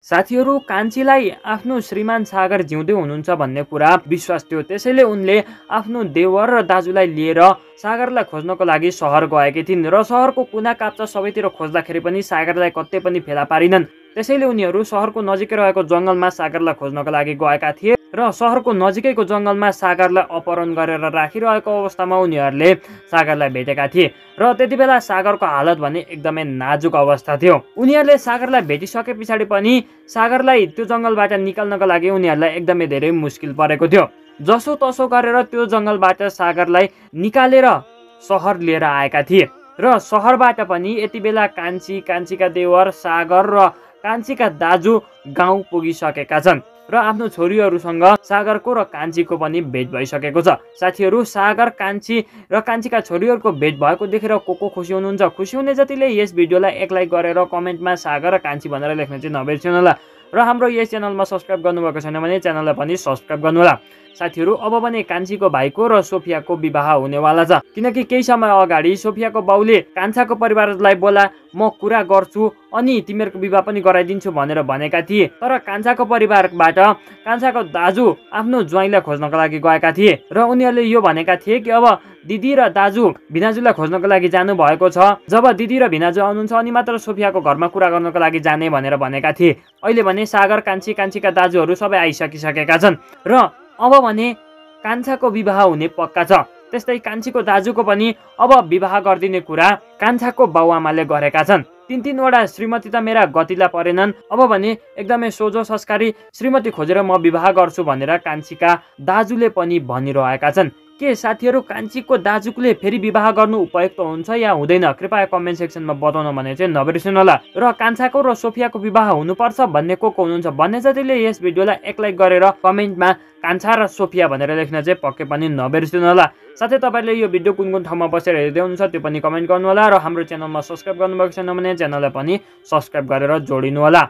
साथीहरू कान्छीलाई आफ्नो श्रीमान सागर जिउँदै हुनुहुन्छ भन्ने कुरा विश्वास थियो। त्यसैले उनले आफ्नो देवर र दाजुलाई लिएर सागरलाई खोज्नको लागि सहर गएकी थिइन् र सहरको कुना काप्चा सबैतिर खोज्दाखेरि पनि सागरलाई कतै पनि फेला पारिनन्। त्यसैले उनीहरू सहरको नजिकै रहेको जङ्गलमा सागरलाई खोज्नको लागि गएका थिए र सहरको नजिकैको जङ्गलमा सागरलाई अपहरण गरेर राखिरहेको अवस्थामा उनीहरूले सागरलाई भेटेका थिए र त्यति बेला सागरको हालत भने एकदमै नाजुक अवस्था थियो। उनीहरूले सागरलाई भेटिसके पछाडि पनि सागरलाई त्यो जङ्गलबाट निकाल्नको लागि उनीहरूलाई एकदमै धेरै मुस्किल परेको थियो। जसो तसो गरेर त्यो जङ्गलबाट सागरलाई निकालेर सहर लिएर आएका थिए र सहरबाट पनि यति बेला कान्छीका देवर सागर र कान्छीका दाजु गाउँ पुगिसकेका छन् र आफ्नो छोरीहरूसँग सागरको र कान्छीको पनि भेट भइसकेको छ। साथीहरू, सागर, कान्छी र कान्छीका छोरीहरूको भेट भएको देखेर को खुसी हुनुहुन्छ? खुसी हुने जतिले यस भिडियोलाई एक लाइक गरेर कमेन्टमा सागर र कान्छी भनेर लेख्न चाहिँ नबिर्सिनु होला र हाम्रो यस च्यानलमा सब्स्क्राइब गर्नुभएको छैन भने च्यानललाई पनि सब्स्क्राइब गर्नुहोला। साथीहरू, अब भने कान्छीको भाइको र सोफियाको विवाह हुनेवाला छ, किनकि केही समय अगाडि सोफियाको बाउले कान्छाको परिवारलाई बोला, म कुरा गर्छु अनि तिमीहरूको विवाह पनि गराइदिन्छु भनेर भनेका थिए। तर कान्छाको परिवारबाट कान्छाको दाजु आफ्नो ज्वाइँलाई खोज्नको लागि गएका थिए र उनीहरूले यो भनेका थिए कि अब दिदी र दाजु भिनाजुलाई खोज्नको लागि जानु भएको छ, जब दिदी र भिनाजु आउनुहुन्छ अनि मात्र सोफियाको घरमा कुरा गर्नको लागि जाने भनेर भनेका थिए। अहिले भने सागर, कान्छीका दाजुहरू सबै आइसकिसकेका छन् र अब भने कान्छाको विवाह हुने पक्का छ। त्यस्तै कान्छीको दाजुको पनि अब विवाह गरिदिने कुरा कान्छाको बाउआमाले गरेका छन्। तीनवटा श्रीमती त मेरा गतिला परेनन्, अब भने एकदमै सोझो संस्कारी श्रीमती खोजेर म विवाह गर्छु भनेर कान्छीका दाजुले पनि भनिरहेका छन्। के साथीहरू, कान्छीको दाजुले फेरि विवाह गर्नु उपयुक्त हुन्छ या हुँदैन? कृपया कमेन्ट सेक्सनमा बताउन भने चाहिँ नबिर्सिनु होला। र कान्छाको र सोफियाको विवाह हुनुपर्छ भन्ने को हुनुहुन्छ भन्ने जतिले यस भिडियोलाई एक लाइक गरेर कमेन्टमा कान्छा र सोफिया भनेर लेख्न चाहिँ पक्कै पनि नबिर्सिनु होला। साथै तपाईँले यो भिडियो कुन ठाउँमा बसेर हेर्दै हुनुहुन्छ त्यो पनि कमेन्ट गर्नु होला र हाम्रो च्यानलमा सब्स्क्राइब गर्नुभएको छैन भने च्यानललाई पनि सब्स्क्राइब गरेर जोडिनु होला।